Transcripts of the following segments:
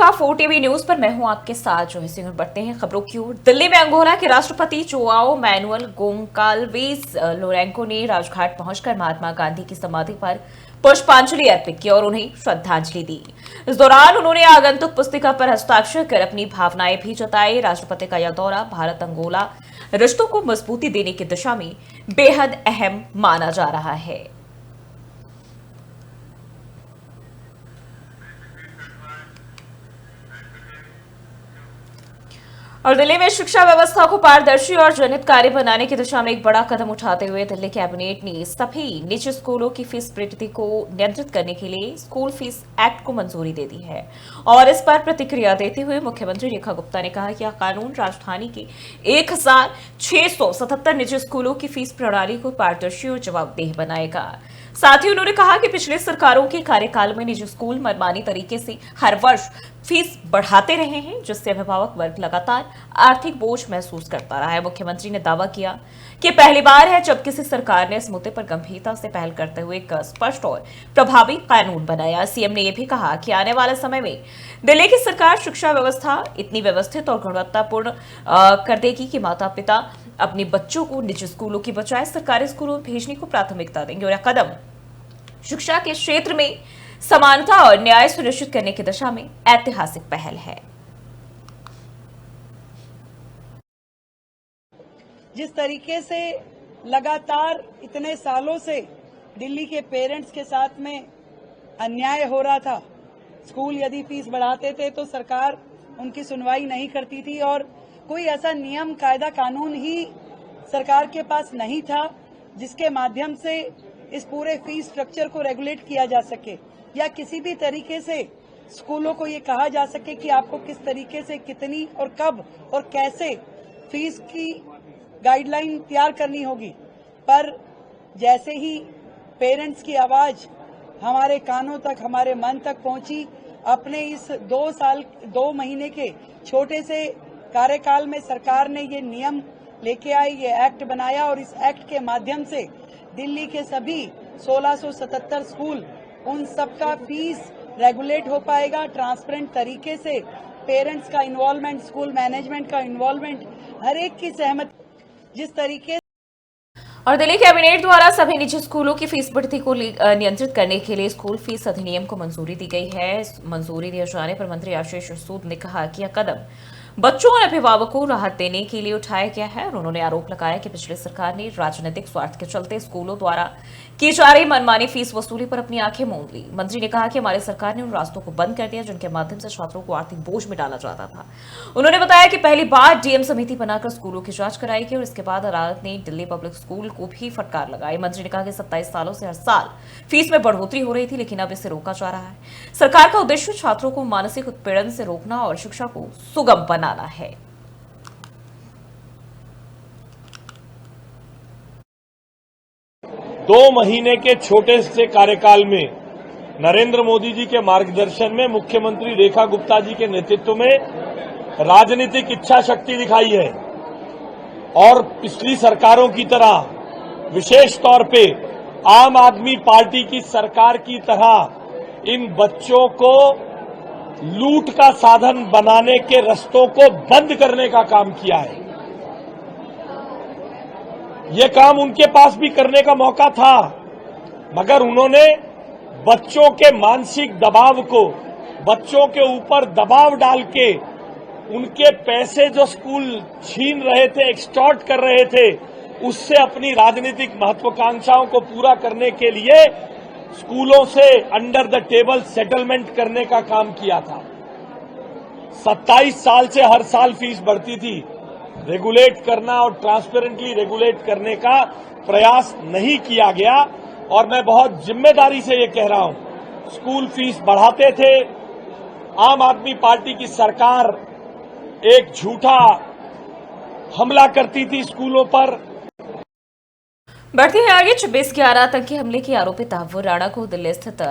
आपका 4 TV news पर मैं हूं आपके साथ जो है बढ़ते हैं खबरों की ओर। दिल्ली में अंगोला के राष्ट्रपति जोआओ मैनुअल गोंकाल्वेस लोरेंको ने राजघाट पहुंचकर महात्मा गांधी की समाधि पर पुष्पांजलि अर्पित की और उन्हें श्रद्धांजलि दी। इस दौरान उन्होंने आगंतुक पुस्तिका पर हस्ताक्षर कर अपनी भावनाएं भी जताई। राष्ट्रपति का यह दौरा भारत अंगोला रिश्तों को मजबूती देने की दिशा में बेहद अहम माना जा रहा है। और दिल्ली में शिक्षा व्यवस्था को पारदर्शी और जनहितकारी बनाने की दिशा में एक बड़ा कदम उठाते हुए दिल्ली कैबिनेट ने सभी निजी स्कूलों की फीस वृद्धि को नियंत्रित करने के लिए स्कूल फीस एक्ट को मंजूरी दे दी है। और इस पर प्रतिक्रिया देते हुए मुख्यमंत्री रेखा गुप्ता ने कहा कि यह कानून राजधानी के 1677 निजी स्कूलों की फीस प्रणाली को पारदर्शी और जवाबदेह बनाएगा। साथ ही उन्होंने कहा कि पिछले सरकारों के कार्यकाल में निजी स्कूल मनमानी तरीके से हर वर्ष फीस बढ़ाते रहे हैं, जिससे अभिभावक वर्ग लगातार आर्थिक बोझ महसूस करता रहा है। मुख्यमंत्री ने दावा किया कि पहली बार है जब किसी सरकार ने इस मुद्दे पर गंभीरता से पहल करते हुए एक स्पष्ट और प्रभावी कानून बनाया। सीएम ने यह भी कहा कि आने वाले समय में दिल्ली की सरकार शिक्षा व्यवस्था इतनी व्यवस्थित और गुणवत्तापूर्ण कर देगी कि माता पिता अपने बच्चों को निजी स्कूलों की बजाय सरकारी स्कूलों में भेजने को प्राथमिकता देंगे और यह कदम शिक्षा के क्षेत्र में समानता और न्याय सुनिश्चित करने की दिशा में ऐतिहासिक पहल है। जिस तरीके से लगातार इतने सालों से दिल्ली के पेरेंट्स के साथ में अन्याय हो रहा था, स्कूल यदि फीस बढ़ाते थे तो सरकार उनकी सुनवाई नहीं करती थी और कोई ऐसा नियम कायदा कानून ही सरकार के पास नहीं था जिसके माध्यम से इस पूरे फीस स्ट्रक्चर को रेगुलेट किया जा सके या किसी भी तरीके से स्कूलों को ये कहा जा सके कि आपको किस तरीके से कितनी और कब और कैसे फीस की गाइडलाइन तैयार करनी होगी। पर जैसे ही पेरेंट्स की आवाज हमारे कानों तक, हमारे मन तक पहुंची, अपने इस 2 महीने के छोटे से कार्यकाल में सरकार ने ये नियम लेके आई, ये एक्ट बनाया और इस एक्ट के माध्यम से दिल्ली के सभी 1677 स्कूल, उन सबका फीस रेगुलेट हो पाएगा ट्रांसपेरेंट तरीके से। पेरेंट्स का इन्वॉल्वमेंट, स्कूल मैनेजमेंट का इन्वॉल्वमेंट, हर एक की सहमति जिस तरीके। और दिल्ली कैबिनेट द्वारा सभी निजी स्कूलों की फीस वृद्धि को नियंत्रित करने के लिए स्कूल फीस अधिनियम को मंजूरी दी गई है। मंजूरी दिए जाने पर मंत्री आशीष सूद ने कहा कि यह कदम बच्चों और अभिभावकों को राहत देने के लिए उठाया गया है और उन्होंने आरोप लगाया कि पिछली सरकार ने राजनीतिक स्वार्थ के चलते स्कूलों द्वारा की जा रही मनमानी फीस वसूली पर अपनी आंखें मूंद ली। मंत्री ने कहा कि हमारी सरकार ने उन रास्तों को बंद कर दिया जिनके माध्यम से छात्रों को आर्थिक बोझ में डाला जाता था। उन्होंने बताया कि पहली बार डीएम समिति बनाकर स्कूलों की जांच कराई गई और इसके बाद अदालत ने दिल्ली पब्लिक स्कूल को भी फटकार लगाई। मंत्री ने कहा कि 27 सालों से हर साल फीस में बढ़ोतरी हो रही थी, लेकिन अब इसे रोका जा रहा है। सरकार का उद्देश्य छात्रों को मानसिक उत्पीड़न से रोकना और शिक्षा को सुगम बनाना है। 2 महीने के छोटे से कार्यकाल में नरेंद्र मोदी जी के मार्गदर्शन में मुख्यमंत्री रेखा गुप्ता जी के नेतृत्व में राजनीतिक इच्छा शक्ति दिखाई है और पिछली सरकारों की तरह विशेष तौर पे आम आदमी पार्टी की सरकार की तरह इन बच्चों को लूट का साधन बनाने के रास्तों को बंद करने का काम किया है। ये काम उनके पास भी करने का मौका था, मगर उन्होंने बच्चों के मानसिक दबाव को, बच्चों के ऊपर दबाव डाल के उनके पैसे जो स्कूल छीन रहे थे, एक्सटॉर्ट कर रहे थे, उससे अपनी राजनीतिक महत्वाकांक्षाओं को पूरा करने के लिए स्कूलों से अंडर द टेबल सेटलमेंट करने का काम किया था। 27 साल से हर साल फीस बढ़ती थी। रेगुलेट करना और ट्रांसपेरेंटली रेगुलेट करने का प्रयास नहीं किया गया और मैं बहुत जिम्मेदारी से ये कह रहा हूं, स्कूल फीस बढ़ाते थे। आम आदमी पार्टी की सरकार एक झूठा हमला करती थी स्कूलों पर। बढ़ते हैं आगे। 26/11 आतंकी हमले के आरोपी तहव्वुर राणा को दिल्ली स्थित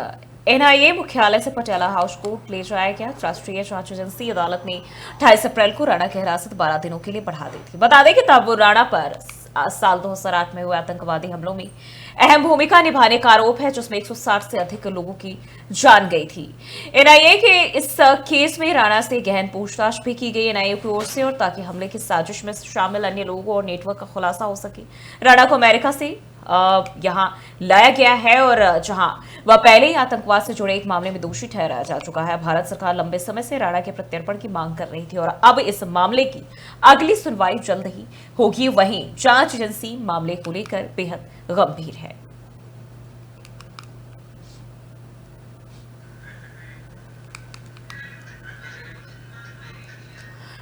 एनआईए मुख्यालय से पटियाला हाउस कोर्ट ले जाया गया। राष्ट्रीय जांच एजेंसी अदालत ने 28 अप्रैल को राणा की हिरासत 12 दिनों के लिए बढ़ा दी थी। बता दें कि तहव्वुर राणा पर साल 2008 में हुए आतंकवादी हमलों में अहम भूमिका निभाने का आरोप है, जिसमें 160 से अधिक लोगों की जान गई थी। एनआईए के इस केस में राणा से गहन पूछताछ भी की गई एनआईए की ओर से, और ताकि हमले की साजिश में शामिल अन्य लोगों और नेटवर्क का खुलासा हो सके। राणा को अमेरिका से यहां लाया गया है, और जहां वह पहले ही आतंकवाद से जुड़े एक मामले में दोषी ठहराया जा चुका है। भारत सरकार लंबे समय से राणा के प्रत्यर्पण की मांग कर रही थी, और अब इस मामले की अगली सुनवाई जल्द ही होगी। वहीं जांच एजेंसी मामले को लेकर बेहद गंभीर है।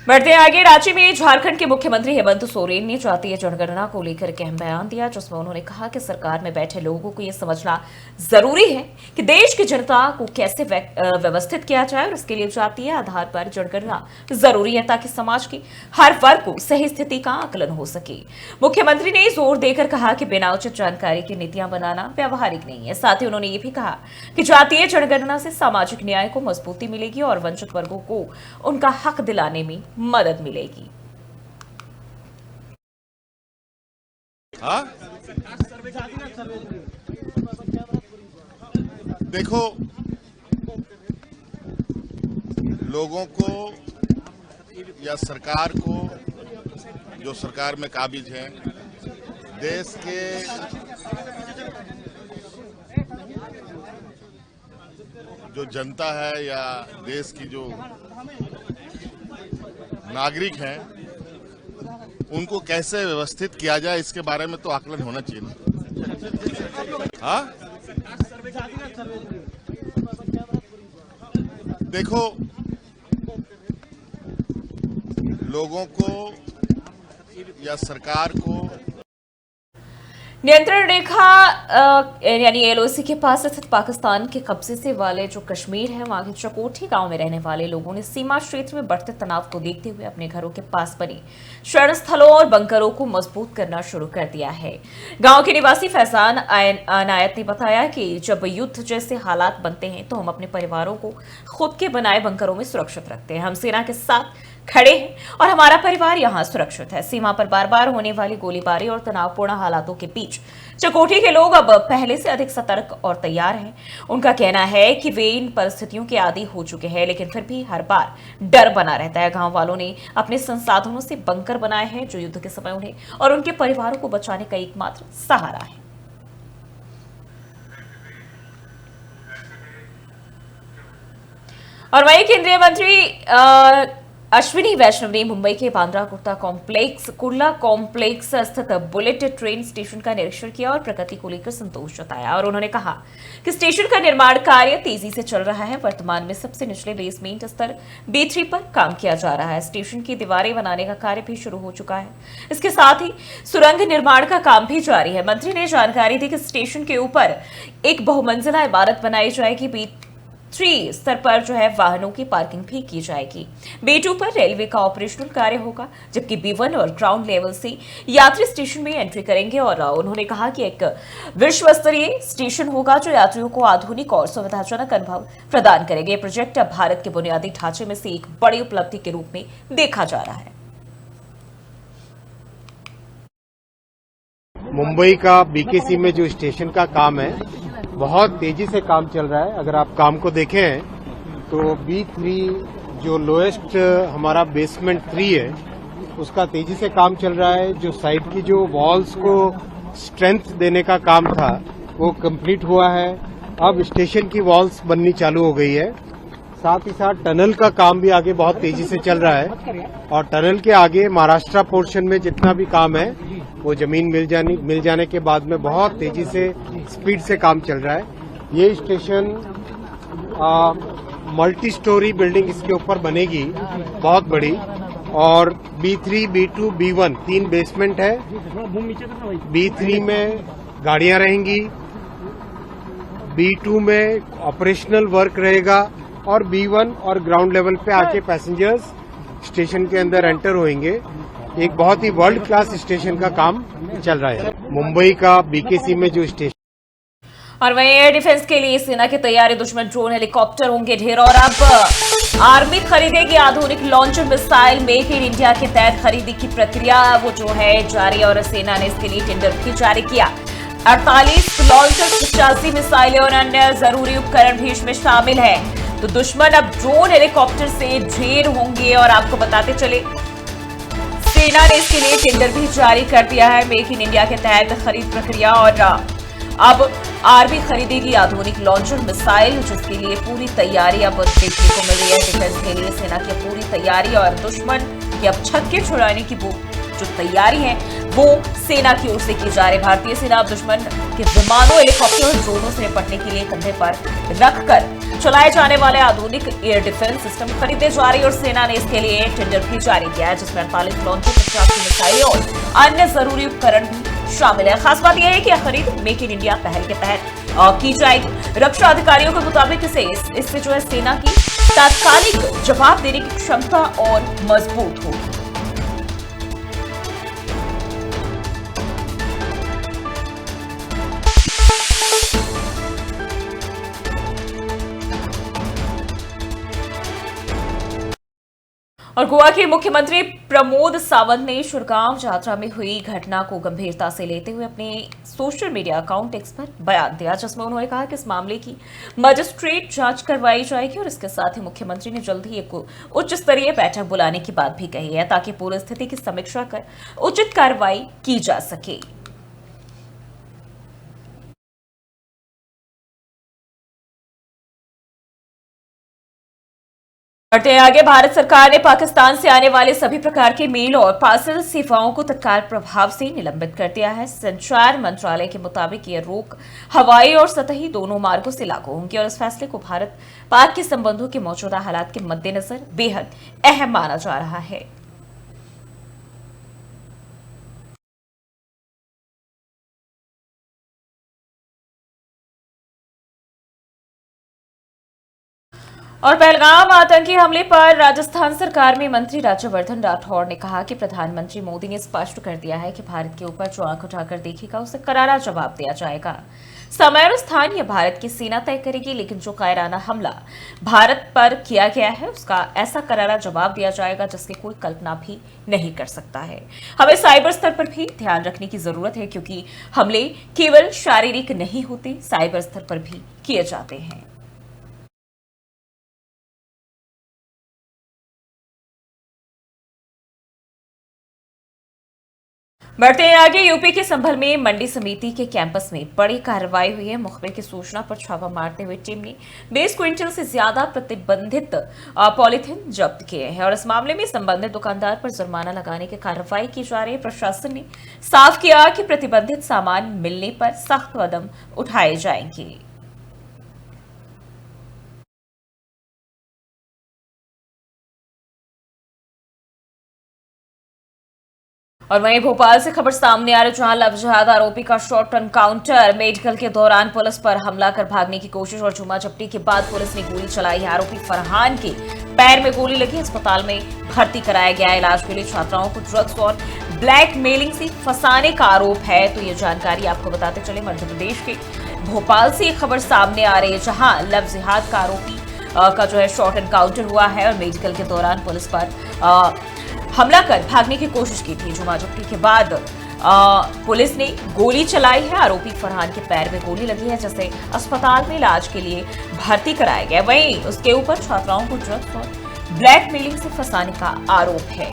बढ़ते आगे, रांची में झारखंड के मुख्यमंत्री हेमंत सोरेन ने जातीय जनगणना को लेकर एक अहम बयान दिया, जिसमें उन्होंने कहा कि सरकार में बैठे लोगों को यह समझना जरूरी है कि देश की जनता को कैसे व्यवस्थित किया जाए, और इसके लिए जातीय आधार पर जनगणना जरूरी है, ताकि समाज की हर वर्ग को सही स्थिति का आकलन हो सके। मुख्यमंत्री ने जोर देकर कहा कि बिना उचित जानकारी की नीतियां बनाना व्यवहारिक नहीं है। साथ ही उन्होंने ये भी कहा कि जातीय जनगणना से सामाजिक न्याय को मजबूती मिलेगी और वंचित वर्गों को उनका हक दिलाने में मदद मिलेगी। देखो, लोगों को या सरकार को, जो सरकार में काबिज है, देश के जो जनता है या देश की जो नागरिक हैं, उनको कैसे व्यवस्थित किया जाए, इसके बारे में तो आकलन होना चाहिए ना। हाँ, देखो, लोगों को या सरकार को नियंत्रण रेखा यानी एलओसी के पास स्थित पाकिस्तान के कब्जे से वाले जो कश्मीर है, वहां के चकोठी गांव में रहने वाले लोगों ने सीमा क्षेत्र में बढ़ते तनाव को देखते हुए अपने घरों के पास बने शरण स्थलों और बंकरों को मजबूत करना शुरू कर दिया है। गांव के निवासी फैजान अनायत ने बताया कि जब युद्ध जैसे हालात बनते हैं तो हम अपने परिवारों को खुद के बनाए बंकरों में सुरक्षित रखते हैं। हम सेना के साथ खड़े हैं और हमारा परिवार यहां सुरक्षित है। सीमा पर बार बार होने वाली गोलीबारी और तनावपूर्ण हालातों के बीच चकोठी के लोग अब पहले से अधिक सतर्क और तैयार हैं। उनका कहना है कि वे इन परिस्थितियों के आदी हो चुके हैं, लेकिन फिर भी हर बार डर बना रहता है। गांव वालों ने अपने संसाधनों से बंकर बनाए हैं, जो युद्ध के समय उन्हें और उनके परिवारों को बचाने का एकमात्र सहारा है। और वहीं केंद्रीय मंत्री अश्विनी वैष्णव ने मुंबई के बांद्रा कुर्ला कॉम्प्लेक्स स्थित बुलेट ट्रेन स्टेशन का निरीक्षण किया और प्रगति को लेकर संतोष जताया। और उन्होंने कहा कि स्टेशन का निर्माण कार्य तेजी से चल रहा है। वर्तमान में सबसे निचले बेसमेंट स्तर B3 पर काम किया जा रहा है। स्टेशन की दीवारें बनाने का कार्य भी शुरू हो चुका है। इसके साथ ही सुरंग निर्माण का काम भी जारी है। मंत्री ने जानकारी दी कि स्टेशन के ऊपर एक बहुमंजिला इमारत बनाई जाएगी। B3 स्तर पर जो है वाहनों की पार्किंग भी की जाएगी। B2 पर रेलवे का ऑपरेशनल कार्य होगा, जबकि B1 और ग्राउंड लेवल से यात्री स्टेशन में एंट्री करेंगे। और उन्होंने कहा कि एक विश्व स्तरीय स्टेशन होगा जो यात्रियों को आधुनिक और सुविधाजनक अनुभव प्रदान करेगा। ये प्रोजेक्ट अब भारत के बुनियादी ढांचे में से एक बड़ी उपलब्धि के रूप में देखा जा रहा है। मुंबई का BKC में जो स्टेशन का काम है, बहुत तेजी से काम चल रहा है। अगर आप काम को देखें तो B3 जो लोएस्ट हमारा बेसमेंट 3 है, उसका तेजी से काम चल रहा है। जो साइड की जो वॉल्स को स्ट्रेंथ देने का काम था, वो कंप्लीट हुआ है। अब स्टेशन की वॉल्स बननी चालू हो गई है। साथ ही साथ टनल का काम भी आगे बहुत तेजी से चल रहा है। और टनल के आगे महाराष्ट्र पोर्शन में जितना भी काम है, वो जमीन मिल जाने के बाद में बहुत तेजी से स्पीड से काम चल रहा है। ये स्टेशन मल्टी स्टोरी बिल्डिंग इसके ऊपर बनेगी, बहुत बड़ी। और B3, B2, B1 3 बेसमेंट है। B3 में गाड़ियां रहेंगी, B2 में ऑपरेशनल वर्क रहेगा, और B1 और ग्राउंड लेवल पे आके पैसेंजर्स स्टेशन के अंदर एंटर होंगे। एक बहुत ही वर्ल्ड क्लास स्टेशन का काम चल रहा है। मुंबई का BKC में जो स्टेशन और वहीं एयर डिफेंस के लिए सेना की तैयारी, दुश्मन ड्रोन हेलीकॉप्टर होंगे ढेर। और अब आर्मी खरीदेगी आधुनिक launcher missile. Make in India के तहत खरीदी की प्रक्रिया वो जो है जारी, और सेना ने इसके लिए टेंडर भी जारी किया। 48 लॉन्चर, 85 मिसाइलें और अन्य जरूरी उपकरण भी इसमें शामिल है। तो दुश्मन अब ड्रोन हेलीकॉप्टर से ढेर होंगे। और आपको बताते चले, सेना ने इसके लिए टेंडर भी जारी कर दिया है। मेक इन इंडिया के तहत खरीद प्रक्रिया, और अब आर्मी खरीदेगी आधुनिक लॉन्चर मिसाइल, जिसके लिए पूरी तैयारी अब देखने को मिल रही है। डिफेंस के लिए सेना की पूरी तैयारी, और दुश्मन की अब छक्के छुड़ाने की वो जो तैयारी है वो सेना की ओर से की जा रही। भारतीय सेना अब दुश्मन के विमानों, हेलीकॉप्टरों और ड्रोनों से निपटने के लिए कंधे पर रखकर चलाए जाने वाले आधुनिक एयर डिफेंस सिस्टम खरीदे जा रही है। और सेना ने इसके लिए टेंडर भी जारी किया है, जिसमें 48 लॉन्चर, 85 मिसाइलें और अन्य जरूरी उपकरण भी शामिल है। खास बात यह है कि यह खरीद मेक इन इंडिया पहल के तहत की जाएगी। रक्षा अधिकारियों के मुताबिक इससे जो है सेना की तात्कालिक जवाब देने की क्षमता और मजबूत होगी। और गोवा के मुख्यमंत्री प्रमोद सावंत ने शुरगांव यात्रा में हुई घटना को गंभीरता से लेते हुए अपने सोशल मीडिया अकाउंट एक्स पर बयान दिया, जिसमें उन्होंने कहा कि इस मामले की मजिस्ट्रेट जांच करवाई जाएगी। और इसके साथ ही मुख्यमंत्री ने जल्द ही एक उच्च स्तरीय बैठक बुलाने की बात भी कही है, ताकि पूरी स्थिति की समीक्षा कर उचित कार्रवाई की जा सके। बढ़ते आगे, भारत सरकार ने पाकिस्तान से आने वाले सभी प्रकार के मेल और पार्सल सेवाओं को तत्काल प्रभाव से निलंबित कर दिया है। संचार मंत्रालय के मुताबिक यह रोक हवाई और सतही दोनों मार्गों से लागू होंगी। और इस फैसले को भारत पाक के संबंधों के मौजूदा हालात के मद्देनजर बेहद अहम माना जा रहा है। और पहलगाम आतंकी हमले पर राजस्थान सरकार में मंत्री राज्यवर्धन राठौड़ ने कहा कि प्रधानमंत्री मोदी ने स्पष्ट कर दिया है कि भारत के ऊपर जो आंख उठाकर देखेगा उसे करारा जवाब दिया जाएगा। समय और स्थान यह भारत की सेना तय करेगी, लेकिन जो कायराना हमला भारत पर किया गया है उसका ऐसा करारा जवाब दिया जाएगा जिसकी कोई कल्पना भी नहीं कर सकता है। हमें साइबर स्तर पर भी ध्यान रखने की जरूरत है, क्योंकि हमले केवल शारीरिक नहीं होते, साइबर स्तर पर भी किए जाते हैं। बढ़ते हैं आगे, यूपी के संभल में मंडी समिति के कैंपस में बड़ी कार्रवाई हुई है। मुखबिर की सूचना पर छापा मारते हुए टीम ने 20 क्विंटल से ज्यादा प्रतिबंधित पॉलीथिन जब्त किए हैं। और इस मामले में संबंधित दुकानदार पर जुर्माना लगाने की कार्रवाई की जा रही है। प्रशासन ने साफ किया कि प्रतिबंधित सामान मिलने पर सख्त कदम उठाए जाएंगे। और वहीं भोपाल से खबर सामने आ रही, जहां लव जिहाद आरोपी का शॉर्ट एनकाउंटर। मेडिकल के दौरान पुलिस पर हमला कर भागने की कोशिश और झूमा झपटी के बाद पुलिस ने गोली चलाई है। आरोपी फरहान के पैर में गोली लगी, अस्पताल में भर्ती कराया गया है। इलाज के लिए छात्राओं को ड्रग्स और ब्लैक मेलिंग से फंसाने का आरोप है। तो ये जानकारी आपको बताते चले, मध्य प्रदेश के भोपाल से एक खबर सामने आ रही है, जहां लव जिहाद का आरोपी का जो है शॉर्ट एनकाउंटर हुआ है। और मेडिकल के दौरान पुलिस पर हमला कर भागने की कोशिश की थी। झुमाझुपटी के बाद पुलिस ने गोली चलाई है। आरोपी फरहान के पैर में गोली लगी है, जिसे अस्पताल में इलाज के लिए भर्ती कराया गया। वहीं उसके ऊपर छात्राओं को ड्रग्स और ब्लैकमेलिंग से फंसाने का आरोप है।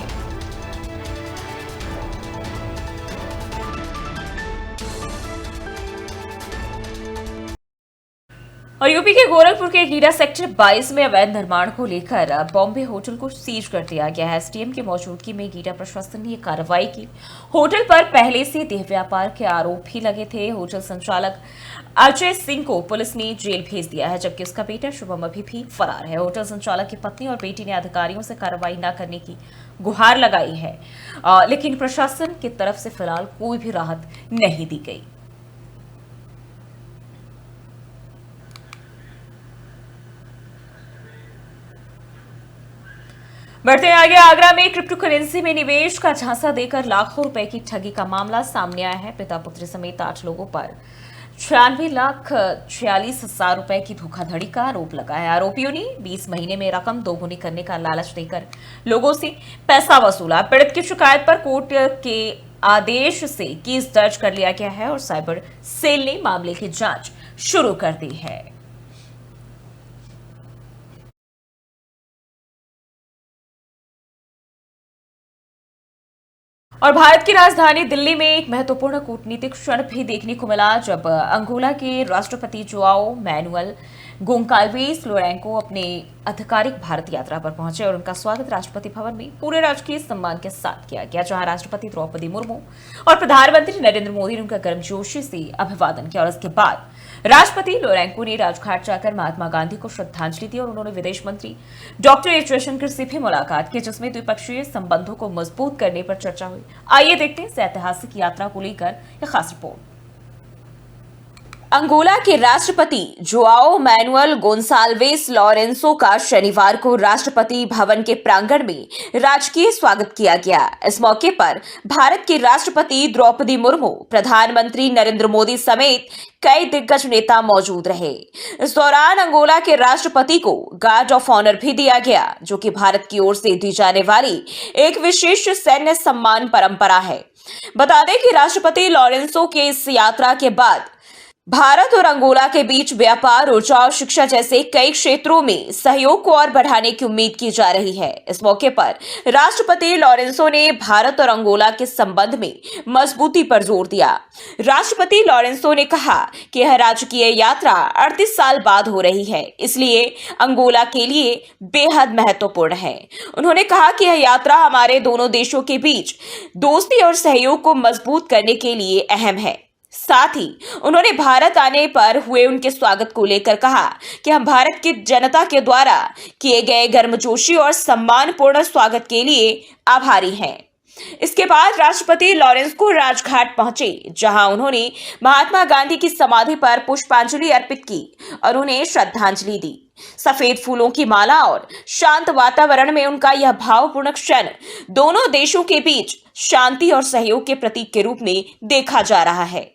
और यूपी के गोरखपुर के गीरा सेक्टर 22 में अवैध निर्माण को लेकर बॉम्बे होटल को सीज कर दिया गया है। एसडीएम की मौजूदगी में गीरा प्रशासन ने यह कार्रवाई की। होटल पर पहले से देह व्यापार के आरोप भी लगे थे। होटल संचालक अजय सिंह को पुलिस ने जेल भेज दिया है, जबकि उसका बेटा शुभम अभी भी फरार है। होटल संचालक की पत्नी और बेटी ने अधिकारियों से कार्रवाई न करने की गुहार लगाई है, लेकिन प्रशासन की तरफ से फिलहाल कोई भी राहत नहीं दी गई। बढ़ते आगे, आगरा में क्रिप्टो करेंसी में निवेश का झांसा देकर लाखों रुपए की ठगी का मामला सामने आया है। पिता पुत्री समेत 8 लोगों पर 96,46,000 रुपए की धोखाधड़ी का आरोप लगाया। आरोपियों ने 20 महीने में रकम दोगुनी करने का लालच देकर लोगों से पैसा वसूला। पीड़ित की शिकायत पर कोर्ट के आदेश से केस दर्ज कर लिया गया है और साइबर सेल ने मामले की जांच शुरू कर दी है। और भारत की राजधानी दिल्ली में एक महत्वपूर्ण कूटनीतिक क्षण भी देखने को मिला जब अंगोला के राष्ट्रपति जोआओ मैनुअल गोंकाल्वेस लोरेंको अपने आधिकारिक भारत यात्रा पर पहुंचे और उनका स्वागत राष्ट्रपति भवन में पूरे राजकीय सम्मान के साथ किया गया, जहां राष्ट्रपति द्रौपदी मुर्मू और प्रधानमंत्री नरेंद्र मोदी ने उनका गर्मजोशी से अभिवादन किया। और इसके बाद राष्ट्रपति लोरेंको ने राजघाट जाकर महात्मा गांधी को श्रद्धांजलि दी और उन्होंने विदेश मंत्री डॉक्टर एस जयशंकर से भी मुलाकात की, जिसमें द्विपक्षीय संबंधों को मजबूत करने पर चर्चा हुई। आइए देखते हैं इस ऐतिहासिक यात्रा को लेकर यह खास रिपोर्ट। अंगोला के राष्ट्रपति जोआओ मैनुअल गोंसाल्वेस लोरेंसो का शनिवार को राष्ट्रपति भवन के प्रांगण में राजकीय स्वागत किया गया। इस मौके पर भारत के राष्ट्रपति द्रौपदी मुर्मू, प्रधानमंत्री नरेंद्र मोदी समेत कई दिग्गज नेता मौजूद रहे। इस दौरान अंगोला के राष्ट्रपति को गार्ड ऑफ ऑनर भी दिया गया, जो कि भारत की ओर से दी जाने वाली एक विशेष सैन्य सम्मान परंपरा है। बता दें कि राष्ट्रपति लोरेंसो के इस यात्रा के बाद भारत और अंगोला के बीच व्यापार, ऊर्जा और शिक्षा जैसे कई क्षेत्रों में सहयोग को और बढ़ाने की उम्मीद की जा रही है। इस मौके पर राष्ट्रपति लोरेंसो ने भारत और अंगोला के संबंध में मजबूती पर जोर दिया। राष्ट्रपति लोरेंसो ने कहा कि यह राजकीय यात्रा 38 साल बाद हो रही है, इसलिए अंगोला के लिए बेहद महत्वपूर्ण है। उन्होंने कहा कि यह यात्रा हमारे दोनों देशों के बीच दोस्ती और सहयोग को मजबूत करने के लिए अहम है। साथ ही उन्होंने भारत आने पर हुए उनके स्वागत को लेकर कहा कि हम भारत की जनता के द्वारा किए गए गर्मजोशी और सम्मानपूर्ण स्वागत के लिए आभारी हैं। इसके बाद राष्ट्रपति लोरेंसो राजघाट पहुंचे, जहां उन्होंने महात्मा गांधी की समाधि पर पुष्पांजलि अर्पित की और उन्हें श्रद्धांजलि दी। सफेद फूलों की माला और शांत वातावरण में उनका यह भावपूर्ण क्षण दोनों देशों के बीच शांति और सहयोग के प्रतीक के रूप में देखा जा रहा है।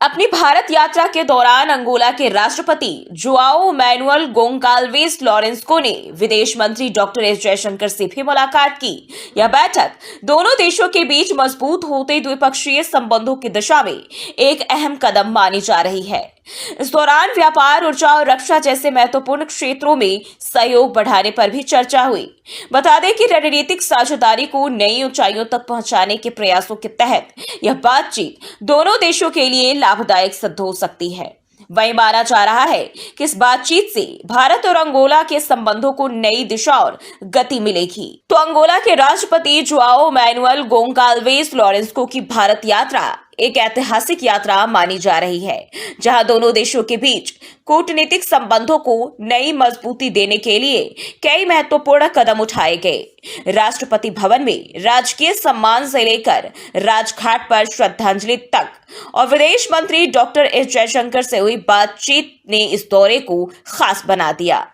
अपनी भारत यात्रा के दौरान अंगोला के राष्ट्रपति जोआओ मैनुअल गोंकाल्वेस लोरेंसो ने विदेश मंत्री डॉक्टर एस जयशंकर से भी मुलाकात की। यह बैठक दोनों देशों के बीच मजबूत होते द्विपक्षीय संबंधों की दिशा में एक अहम कदम मानी जा रही है। इस दौरान व्यापार, ऊर्जा और रक्षा जैसे महत्वपूर्ण क्षेत्रों में सहयोग बढ़ाने पर भी चर्चा हुई। बता दें कि रणनीतिक साझेदारी को नई ऊंचाइयों तक पहुंचाने के प्रयासों के तहत यह बातचीत दोनों देशों के लिए लाभदायक सिद्ध हो सकती है। वहीं माना जा रहा है कि इस बातचीत से भारत और अंगोला के संबंधों को नई दिशा और गति मिलेगी। तो अंगोला के राष्ट्रपति जोआओ मैनुअल गोंकाल्वेस लोरेंसो की भारत यात्रा एक ऐतिहासिक यात्रा मानी जा रही है, जहां दोनों देशों के बीच कूटनीतिक संबंधों को नई मजबूती देने के लिए कई महत्वपूर्ण कदम उठाए गए। राष्ट्रपति भवन में राजकीय सम्मान से लेकर राजघाट पर श्रद्धांजलि तक और विदेश मंत्री डॉक्टर एस जयशंकर से हुई बातचीत ने इस दौरे को खास बना दिया।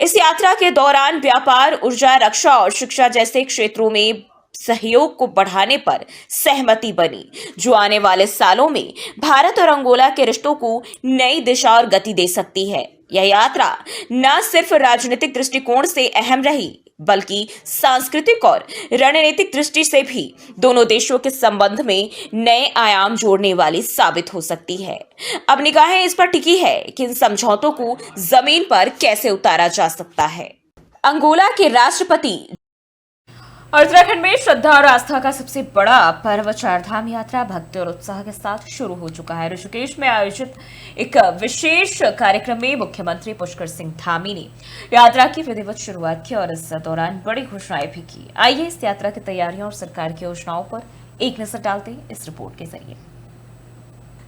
इस यात्रा के दौरान व्यापार, ऊर्जा, रक्षा और शिक्षा जैसे क्षेत्रों में सहयोग को बढ़ाने पर सहमति बनी, जो आने वाले सालों में भारत और अंगोला के रिश्तों को नई दिशा और गति दे सकती है। यह यात्रा न सिर्फ राजनीतिक दृष्टिकोण से अहम रही, बल्कि सांस्कृतिक और रणनीतिक दृष्टि से भी दोनों देशों के संबंध में नए आयाम जोड़ने वाली साबित हो सकती है। अब निगाहें इस पर टिकी है कि इन समझौतों को जमीन पर कैसे उतारा जा सकता है। अंगोला के राष्ट्रपति और उत्तराखंड में श्रद्धा और आस्था का सबसे बड़ा पर्व चारधाम यात्रा भक्ति और उत्साह के साथ शुरू हो चुका है। ऋषिकेश में आयोजित एक विशेष कार्यक्रम में मुख्यमंत्री पुष्कर सिंह धामी ने यात्रा की विधिवत शुरुआत की और इस दौरान बड़ी घोषणाएं भी की। आइए इस यात्रा की तैयारियों और सरकार की योजनाओं पर एक नजर डालते हैं इस रिपोर्ट के जरिए।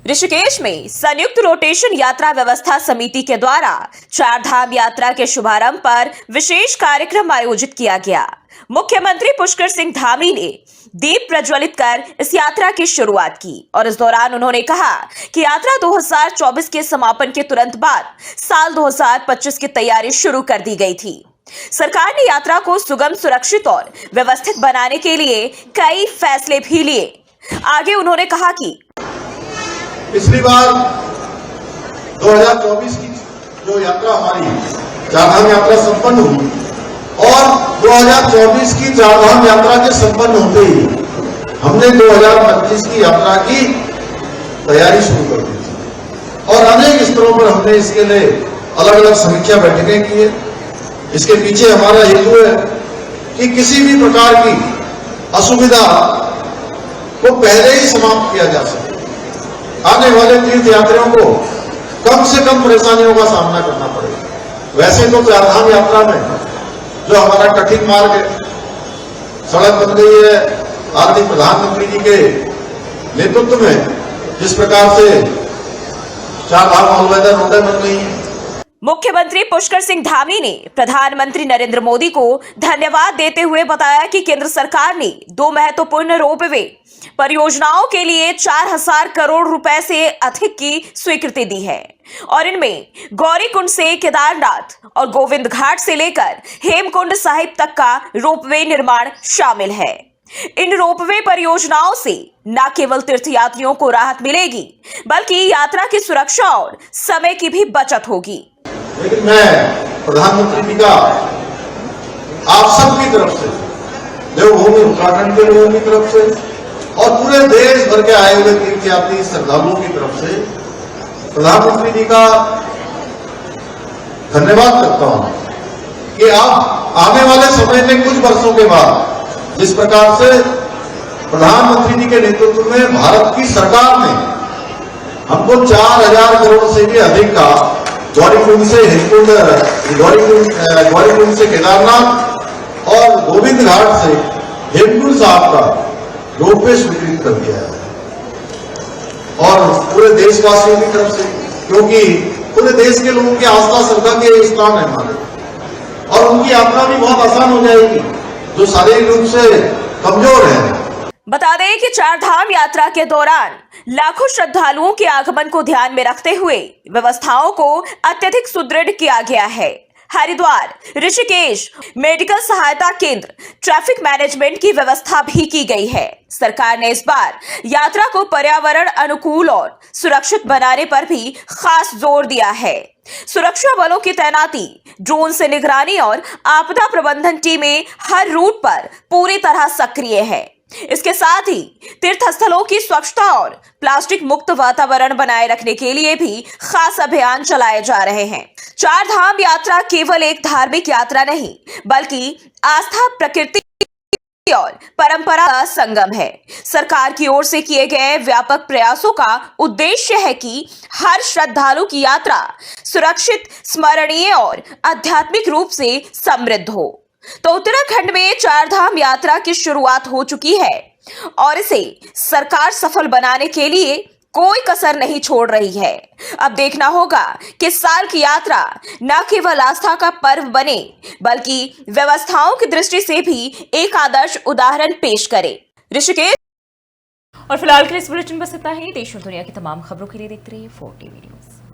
ऋषिकेश में संयुक्त रोटेशन यात्रा व्यवस्था समिति के द्वारा चारधाम यात्रा के शुभारंभ पर विशेष कार्यक्रम आयोजित किया गया। मुख्यमंत्री पुष्कर सिंह धामी ने दीप प्रज्वलित कर इस यात्रा की शुरुआत की और इस दौरान उन्होंने कहा कि यात्रा 2024 के समापन के तुरंत बाद साल 2025 की तैयारी शुरू कर दी गई थी। सरकार ने यात्रा को सुगम, सुरक्षित और व्यवस्थित बनाने के लिए कई फैसले भी लिए। आगे उन्होंने कहा कि पिछली बार 2024 की जो यात्रा हमारी चारधाम यात्रा संपन्न हुई और 2024 की चारधाम यात्रा के संपन्न होते ही हमने 2025 की यात्रा की तैयारी शुरू कर दी थी और अनेक स्तरों पर हमने इसके लिए अलग अलग समीक्षा बैठकें की है। इसके पीछे हमारा हेतु है कि किसी भी प्रकार की असुविधा को पहले ही समाप्त किया जा सके, आने वाले तीर्थ यात्रियों को कम से कम परेशानियों का सामना करना पड़े। वैसे तो चारधाम यात्रा में जो हमारा कठिन मार्ग है, सड़क बन गई है, आदरणीय प्रधानमंत्री जी के नेतृत्व में जिस प्रकार से चारधाम ऑलवेदर रोडें बन गई हैं। मुख्यमंत्री पुष्कर सिंह धामी ने प्रधानमंत्री नरेंद्र मोदी को धन्यवाद देते हुए बताया कि केंद्र सरकार ने 2 महत्वपूर्ण रोपवे परियोजनाओं के लिए 4,000 करोड़ रुपए से अधिक की स्वीकृति दी है और इनमें गौरीकुंड से केदारनाथ और गोविंद घाट से लेकर हेमकुंड साहिब तक का रोपवे निर्माण शामिल है। इन रोपवे परियोजनाओं से न केवल तीर्थयात्रियों को राहत मिलेगी बल्कि यात्रा की सुरक्षा और समय की भी बचत होगी। लेकिन मैं प्रधानमंत्री जी का आप सबकी तरफ से, देवभूमि उत्तराखंड के लोगों की तरफ से और पूरे देश भर के आए हुए तीर्थयात्री श्रद्धालुओं की तरफ से प्रधानमंत्री जी का धन्यवाद करता हूं कि आप आने वाले समय में कुछ वर्षों के बाद जिस प्रकार से प्रधानमंत्री जी के नेतृत्व में भारत की सरकार ने हमको 4,000 करोड़ से भी अधिक का गौरीकुंड से हेमकुंड, गौरीकुंड से केदारनाथ और गोविंद घाट से हेमकुंड साहब का रोपवे स्वीकृत कर दिया है और पूरे देशवासियों की तरफ से, क्योंकि पूरे देश के लोगों की आस्था श्रद्धा के स्थान है हमारे और उनकी यात्रा भी बहुत आसान हो जाएगी जो शारीरिक रूप से कमजोर है। बता दें कि चारधाम यात्रा के दौरान लाखों श्रद्धालुओं के आगमन को ध्यान में रखते हुए व्यवस्थाओं को अत्यधिक सुदृढ़ किया गया है। हरिद्वार, ऋषिकेश मेडिकल सहायता केंद्र, ट्रैफिक मैनेजमेंट की व्यवस्था भी की गई है। सरकार ने इस बार यात्रा को पर्यावरण अनुकूल और सुरक्षित बनाने पर भी खास जोर दिया है। सुरक्षा बलों की तैनाती, ड्रोन से निगरानी और आपदा प्रबंधन टीमें हर रूट पर पूरी तरह सक्रिय है। इसके साथ ही तीर्थ स्थलों की स्वच्छता और प्लास्टिक मुक्त वातावरण बनाए रखने के लिए भी खास अभियान चलाए जा रहे हैं। चारधाम यात्रा केवल एक धार्मिक यात्रा नहीं बल्कि आस्था, प्रकृति और परंपरा का संगम है। सरकार की ओर से किए गए व्यापक प्रयासों का उद्देश्य है कि हर श्रद्धालु की यात्रा सुरक्षित, स्मरणीय और आध्यात्मिक रूप से समृद्ध हो। तो उत्तराखंड में चारधाम यात्रा की शुरुआत हो चुकी है और इसे सरकार सफल बनाने के लिए कोई कसर नहीं छोड़ रही है। अब देखना होगा कि इस साल की यात्रा न केवल आस्था का पर्व बने बल्कि व्यवस्थाओं की दृष्टि से भी एक आदर्श उदाहरण पेश करे। ऋषिकेश। और फिलहाल के इस बुलेटिन बस इतना ही। देश और दुनिया की तमाम खबरों के लिए देखते रहिए 4 TV न्यूज़।